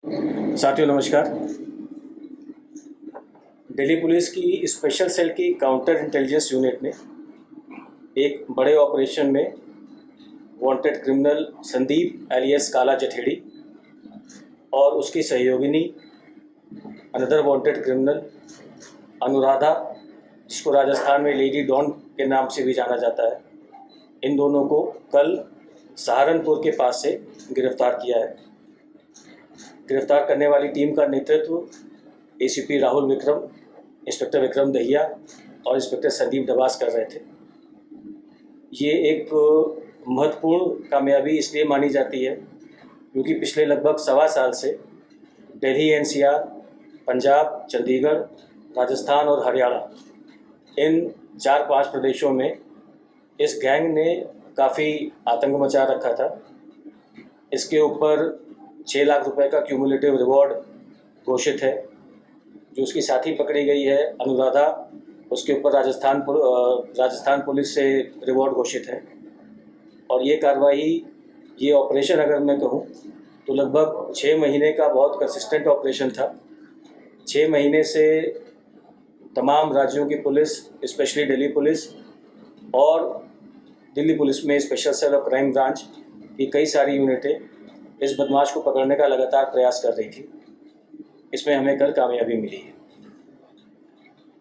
साथियों नमस्कार। दिल्ली पुलिस की स्पेशल सेल की काउंटर इंटेलिजेंस यूनिट ने एक बड़े ऑपरेशन में वांटेड क्रिमिनल संदीप एलियस काला जठेड़ी और उसकी सहयोगिनी अनदर वांटेड क्रिमिनल अनुराधा, जिसको राजस्थान में लेडी डॉन के नाम से भी जाना जाता है, इन दोनों को कल सहारनपुर के पास से गिरफ्तार किया है। गिरफ्तार करने वाली टीम का नेतृत्व एसीपी राहुल विक्रम, इंस्पेक्टर विक्रम दहिया और इंस्पेक्टर संदीप दबास कर रहे थे। ये एक महत्वपूर्ण कामयाबी इसलिए मानी जाती है क्योंकि पिछले लगभग सवा साल से दिल्ली एनसीआर, पंजाब, चंडीगढ़, राजस्थान और हरियाणा, इन 4-5 प्रदेशों में इस गैंग ने काफ़ी आतंक मचा रखा था। इसके ऊपर 6 लाख रुपए का क्यूमुलेटिव रिवॉर्ड घोषित है। जो उसकी साथी पकड़ी गई है अनुराधा, उसके ऊपर राजस्थान पुलिस से रिवॉर्ड घोषित है। और ये कार्रवाई, ये ऑपरेशन अगर मैं कहूँ तो लगभग 6 महीने का बहुत कंसिस्टेंट ऑपरेशन था। 6 महीने से तमाम राज्यों की पुलिस, स्पेशली दिल्ली पुलिस और दिल्ली पुलिस में स्पेशल सेल और क्राइम ब्रांच की कई सारी यूनिटें इस बदमाश को पकड़ने का लगातार प्रयास कर रही थी। इसमें हमें कल कामयाबी मिली है।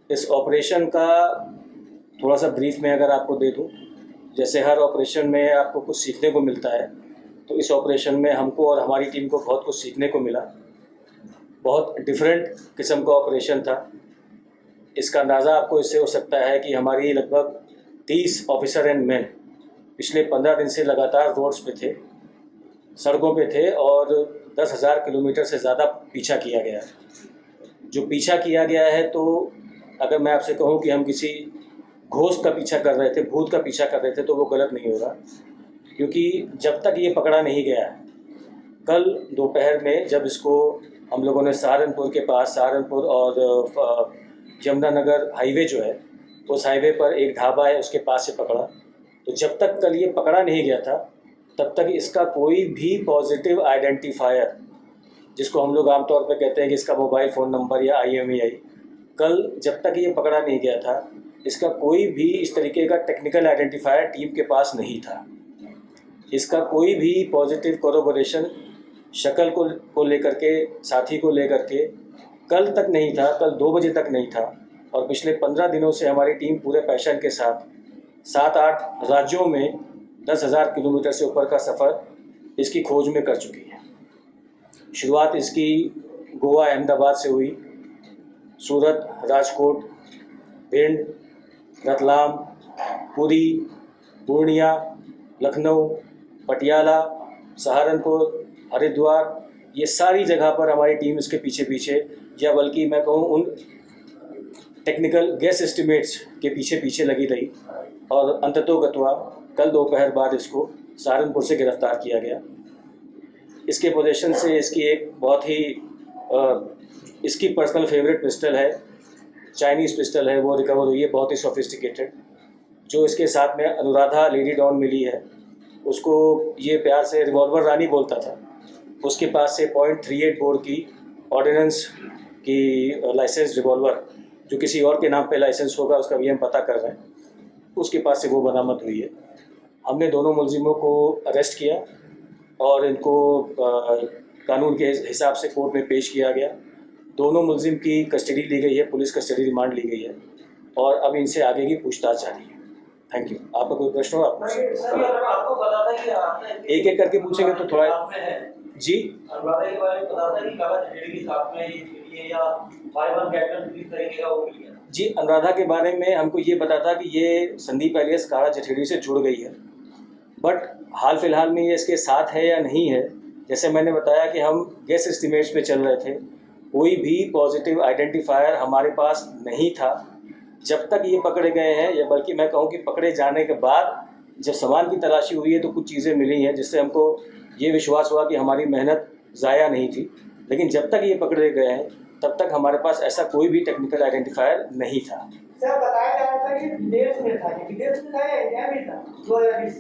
इस ऑपरेशन का थोड़ा सा ब्रीफ में अगर आपको दे दूं, जैसे हर ऑपरेशन में आपको कुछ सीखने को मिलता है, तो इस ऑपरेशन में हमको और हमारी टीम को बहुत कुछ सीखने को मिला। बहुत डिफरेंट किस्म का ऑपरेशन था। इसका अंदाज़ा आपको इससे हो सकता है कि हमारी लगभग 30 ऑफिसर एंड मैन पिछले 15 दिन से लगातार रोड्स पे थे, सड़कों पे थे और 10,000 किलोमीटर से ज़्यादा पीछा किया गया है। जो पीछा किया गया है, तो अगर मैं आपसे कहूँ कि हम किसी घोस्ट का पीछा कर रहे थे, भूत का पीछा कर रहे थे, तो वो गलत नहीं होगा, क्योंकि जब तक ये पकड़ा नहीं गया, कल दोपहर में जब इसको हम लोगों ने सहारनपुर के पास, सहारनपुर और यमुनानगर हाईवे जो है, उस हाईवे पर एक ढाबा है, उसके पास से पकड़ा। तो जब तक कल ये पकड़ा नहीं गया था, तब तक इसका कोई भी पॉजिटिव आइडेंटिफायर, जिसको हम लोग आमतौर पर कहते हैं कि इसका मोबाइल फ़ोन नंबर या IMEI, कल जब तक ये पकड़ा नहीं गया था, इसका कोई भी इस तरीके का टेक्निकल आइडेंटिफायर टीम के पास नहीं था। इसका कोई भी पॉजिटिव कोरोबोरेशन शक्ल को लेकर के, साथी को लेकर के कल तक नहीं था, कल 2 बजे तक नहीं था। और पिछले 15 दिनों से हमारी टीम पूरे पैशन के साथ 7-8 राज्यों में 10,000 किलोमीटर से ऊपर का सफ़र इसकी खोज में कर चुकी है। शुरुआत इसकी गोवा, अहमदाबाद से हुई, सूरत, राजकोट, भिंड, रतलाम, पुरी, पूर्णिया, लखनऊ, पटियाला, सहारनपुर, हरिद्वार, ये सारी जगह पर हमारी टीम इसके पीछे, या बल्कि मैं कहूँ उन टेक्निकल गेस एस्टिमेट्स के पीछे लगी रही और अंततोगत्वा कल दोपहर बाद इसको सहारनपुर से गिरफ्तार किया गया। इसके पोजीशन से इसकी एक बहुत ही इसकी पर्सनल फेवरेट पिस्टल है, चाइनीज़ पिस्टल है, वो रिकवर हुई है, बहुत ही सोफिस्टिकेटेड। जो इसके साथ में अनुराधा लेडी डॉन मिली है, उसको ये प्यार से रिवॉल्वर रानी बोलता था। उसके पास से .38 बोर की ऑर्डिनेंस की लाइसेंस रिवॉल्वर, जो किसी और के नाम पे लाइसेंस होगा, उसका भी हम पता कर रहे हैं, उसके पास से वो बरामद हुई है। हमने दोनों मुलजिमों को अरेस्ट किया और इनको कानून के हिसाब से कोर्ट में पेश किया गया। दोनों मुलजिम की कस्टडी ली गई है, पुलिस कस्टडी रिमांड ली गई है और अब इनसे आगे की पूछताछ जारी है। Thank you. आपका कोई प्रश्न हो आप पूछिए। एक एक करके पूछेंगे तो थोड़ा जी। जी, अनुराधा के बारे में हमको ये पता था कि ये संदीप एलियस काला जठेड़ी से जुड़ गई है, बट हाल फिलहाल में ये इसके साथ है या नहीं है, जैसे मैंने बताया कि हम गेस एस्टिमेट्स पे चल रहे थे, कोई भी पॉजिटिव आइडेंटिफायर हमारे पास नहीं था जब तक ये पकड़े गए हैं, या बल्कि मैं कहूँ कि पकड़े जाने के बाद जब सामान की तलाशी हुई है तो कुछ चीज़ें मिली हैं जिससे हमको ये विश्वास हुआ कि हमारी मेहनत ज़ाया नहीं थी। लेकिन जब तक ये पकड़े गए हैं तब तक हमारे पास ऐसा कोई भी टेक्निकल आइडेंटिफायर नहीं था। सर, बताया जा रहा था कि विदेश में था, विदेश में था या इंडिया में था 2020?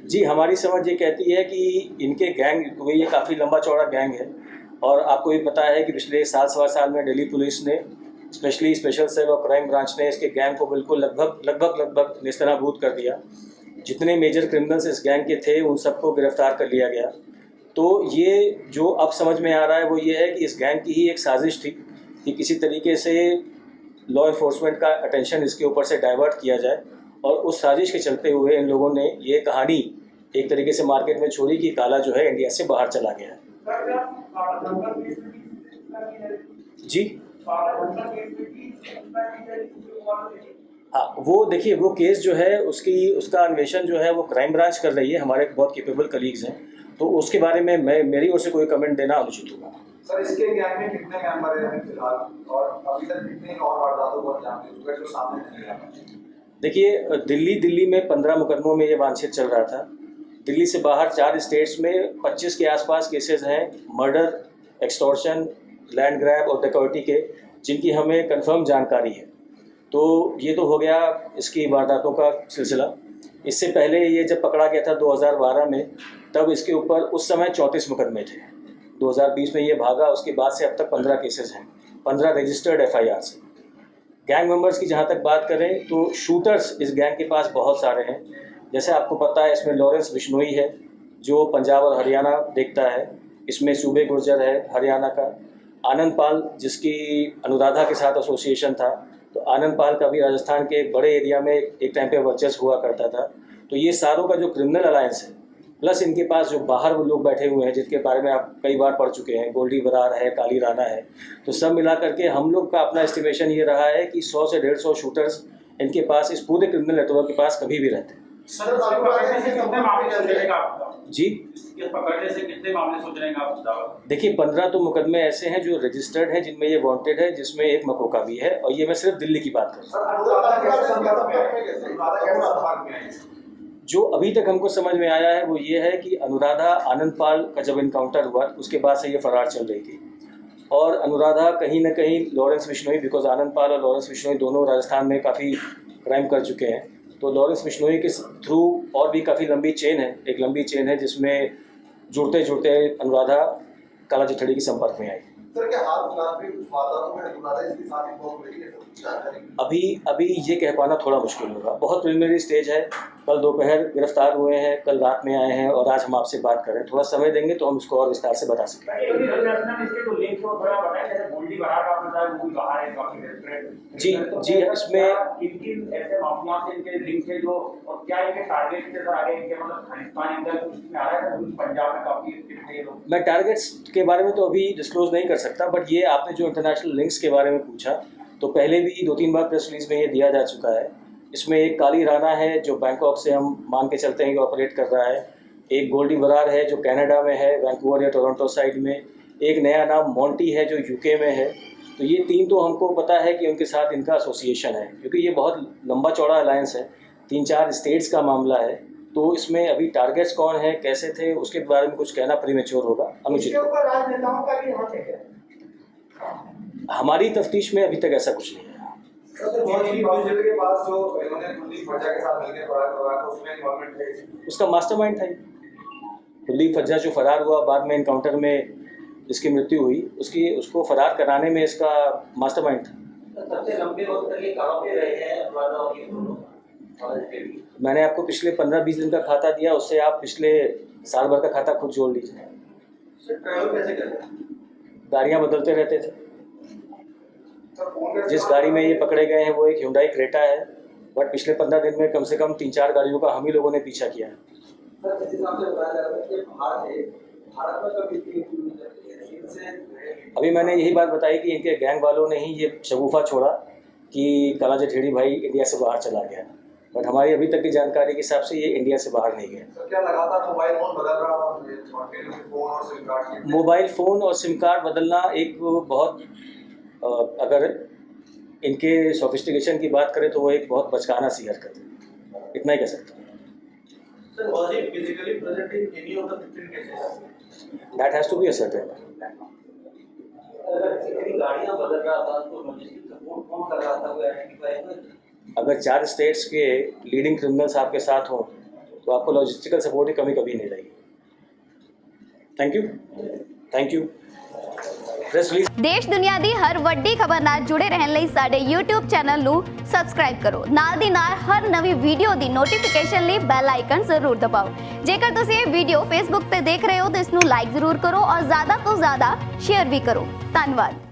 जी, हमारी समझ ये कहती है कि इनके गैंग, ये काफ़ी लंबा चौड़ा गैंग है और आपको भी पता है कि पिछले साल सवा साल में दिल्ली पुलिस ने स्पेशली स्पेशल सेल और क्राइम ब्रांच ने इसके गैंग को बिल्कुल लगभग नेस्तनाबूद कर दिया। जितने मेजर क्रिमिनल्स इस गैंग के थे उन सबको गिरफ्तार कर लिया गया। तो ये जो अब समझ में आ रहा है वो ये है कि इस गैंग की ही एक साजिश थी कि किसी तरीके से लॉ इन्फोर्समेंट का अटेंशन इसके ऊपर से डाइवर्ट किया जाए, और उस साजिश के चलते हुए इन लोगों ने ये कहानी एक तरीके से मार्केट में छोड़ी कि काला जो है इंडिया से बाहर चला गया है। जी हाँ, वो देखिए वो केस जो है उसका अन्वेषण जो है वो क्राइम ब्रांच कर रही है, हमारे बहुत कैपेबल कलीग्स हैं, तो उसके बारे में मेरी ओर से कोई कमेंट देना अनुचित होगा। सर, इसके गैंग में कितने मेंबर हैं फिलहाल, और अभी तक कितने और वारदातों को अंजाम दे चुके हैं जो सामने नहीं आया? देखिए दिल्ली में 15 मुकदमों में ये वांछित चल रहा था। दिल्ली से बाहर 4 स्टेट्स में 25 के आसपास केसेस हैं मर्डर, एक्सटॉर्शन, लैंड ग्रैब और डकैती के, जिनकी हमें कंफर्म जानकारी है। तो ये तो हो गया इसकी वारदातों का सिलसिला। इससे पहले ये जब पकड़ा गया था 2012 में, तब इसके ऊपर उस समय 34 मुकदमे थे। 2020 में ये भागा, उसके बाद से अब तक 15 केसेस हैं, 15 रजिस्टर्ड FIR से। गैंग मेंबर्स की जहाँ तक बात करें तो शूटर्स इस गैंग के पास बहुत सारे हैं। जैसे आपको पता है इसमें लॉरेंस बिश्नोई है जो पंजाब और हरियाणा देखता है, इसमें सूबे गुर्जर है हरियाणा का, आनंद पाल जिसकी अनुराधा के साथ एसोसिएशन था, तो आनंद पाल का भी राजस्थान के एक बड़े एरिया में एक टाइम पे वर्चस्व हुआ करता था। तो ये सारों का जो क्रिमिनल अलायंस है, प्लस इनके पास जो बाहर वो लोग बैठे हुए हैं जिनके बारे में आप कई बार पढ़ चुके हैं, गोल्डी बरार है, काली राणा है, तो सब मिला करके हम लोग का अपना एस्टिमेशन ये रहा है कि 100 से 150 शूटर्स इनके पास, इस पूरे क्रिमिनल नेटवर्क के पास कभी भी रहते हैं। सर, पकड़ने से कितने मामले सोचेगा आप? जी, पकड़ने से कितने मामले सोचेंगे आप? देखिए 15 तो मुकदमे ऐसे हैं जो रजिस्टर्ड हैं, जिनमें ये वांटेड है, जिसमें एक मकोका भी है, और ये मैं सिर्फ दिल्ली की बात कर रहा हूँ। जो अभी तक हमको समझ में आया है वो ये है कि अनुराधा आनंद पाल का जब इनकाउंटर हुआ उसके बाद से ये फरार चल रही थी, और अनुराधा कहीं ना कहीं लॉरेंस बिश्नोई, बिकॉज आनंद पाल और लॉरेंस बिश्नोई दोनों राजस्थान में काफ़ी क्राइम कर चुके हैं, तो लॉरेंस बिश्नोई के थ्रू और भी काफ़ी लंबी चेन है, एक लंबी चेन है जिसमें जुड़ते जुड़ते अनुराधा काला जठेड़ी के संपर्क में आई। सर, क्या हाल फिलहाल में कुछ वारदातों में अनुराधा इसके साथ इन्वॉल्व रही है? अभी ये कह पाना थोड़ा मुश्किल होगा, बहुत प्रिलिमिनरी स्टेज है। कल दोपहर गिरफ्तार हुए हैं, कल रात में आए हैं, और आज हम आपसे बात कर रहे हैं। थोड़ा समय देंगे तो हम उसको और विस्तार से बता सकेंगे। जी, इसमें मैं टारगेट्स के बारे में तो अभी डिस्क्लोज नहीं कर सकता, बट ये आपने जो इंटरनेशनल लिंक्स के बारे में पूछा, तो पहले भी 2-3 बार प्रेस रिलीज में ये दिया जा चुका है। इसमें एक काली राणा है जो बैंकॉक से हम मान के चलते हैं कि ऑपरेट कर रहा है, एक गोल्डी बरार है जो कनाडा में है, वैंकूवर या टोरंटो साइड में, एक नया नाम मोंटी है जो UK में है। तो ये 3 तो हमको पता है कि उनके साथ इनका एसोसिएशन है, क्योंकि ये बहुत लंबा चौड़ा अलायंस है, 3-4 स्टेट्स का मामला है। तो इसमें अभी टारगेट्स कौन है, कैसे थे, उसके बारे में कुछ कहना प्रीमेच्योर होगा, अनुचित। हमारी तफ्तीश में अभी तक ऐसा कुछ नहीं है। उसका मास्टरमाइंड था कुलदीप फज्जा जो फरार हुआ, बाद में इनकाउंटर में जिसकी मृत्यु हुई, उसको फरार कराने में इसका मास्टरमाइंड था। सबसे लंबे वक्त तक ये कहां पे रहे हैं अनुराधा और ये दोनों? मैंने आपको पिछले 15-20 दिन का खाता दिया, उससे आप पिछले साल भर का खाता खुद जोड़ लीजिए। कैसे करते? गाड़ियाँ बदलते रहते थे। जिस गाड़ी में ये पकड़े गए हैं वो एक Hyundai क्रेटा है, बट पिछले 15 दिन में कम से कम 3-4 गाड़ियों का हम ही लोगों ने पीछा किया है। अभी मैंने यही बात बताई कि इनके गैंग वालों ने ही ये शगुफा छोड़ा कि काला जठेड़ी भाई इंडिया से बाहर चला गया, बट हमारी अभी तक की जानकारी के हिसाब से ये इंडिया से बाहर नहीं गया। क्या लगातार मोबाइल फोन बदल रहा है? मोबाइल फ़ोन और सिम कार्ड बदलना एक बहुत अगर इनके सोफिस्टिकेशन की बात करें तो वो एक बहुत बचकाना सी हरकत है, इतना ही कह सकता हूँ। Sir, was he physically present in any of the 15 cases? That has to be ascertained. अगर गाड़ियां बदल रहा था तो लॉजिस्टिक सपोर्ट कौन कर रहा था, वो आइडेंटिफाई हुआ? अगर 4 स्टेट्स के लीडिंग क्रिमिनल्स आपके साथ हों तो आपको लॉजिस्टिकल सपोर्ट की कमी कभी नहीं रहेगी। Thank you. प्रेस रिलीज ਦੇਸ਼ ਦੁਨੀਆ ਦੀ ਹਰ ਵੱਡੀ ਖਬਰ ਨਾਲ ਜੁੜੇ ਰਹਿਣ ਲਈ ਸਾਡੇ YouTube ਚੈਨਲ ਨੂੰ ਸਬਸਕ੍ਰਾਈਬ ਕਰੋ। ਨਾਲ ਦੀ ਨਾਲ ਹਰ ਨਵੀਂ ਵੀਡੀਓ ਦੀ ਨੋਟੀਫਿਕੇਸ਼ਨ ਲਈ ਬੈਲ ਆਈਕਨ ਜ਼ਰੂਰ ਦਬਾਓ। ਜੇਕਰ ਤੁਸੀਂ ਇਹ ਵੀਡੀਓ Facebook ਤੇ ਦੇਖ ਰਹੇ ਹੋ ਤਾਂ ਇਸ ਨੂੰ ਲਾਈਕ ਜ਼ਰੂਰ ਕਰੋ ਔਰ ਜ਼ਿਆਦਾ ਤੋਂ ਜ਼ਿਆਦਾ ਸ਼ੇਅਰ ਵੀ ਕਰੋ। ਧੰਨਵਾਦ।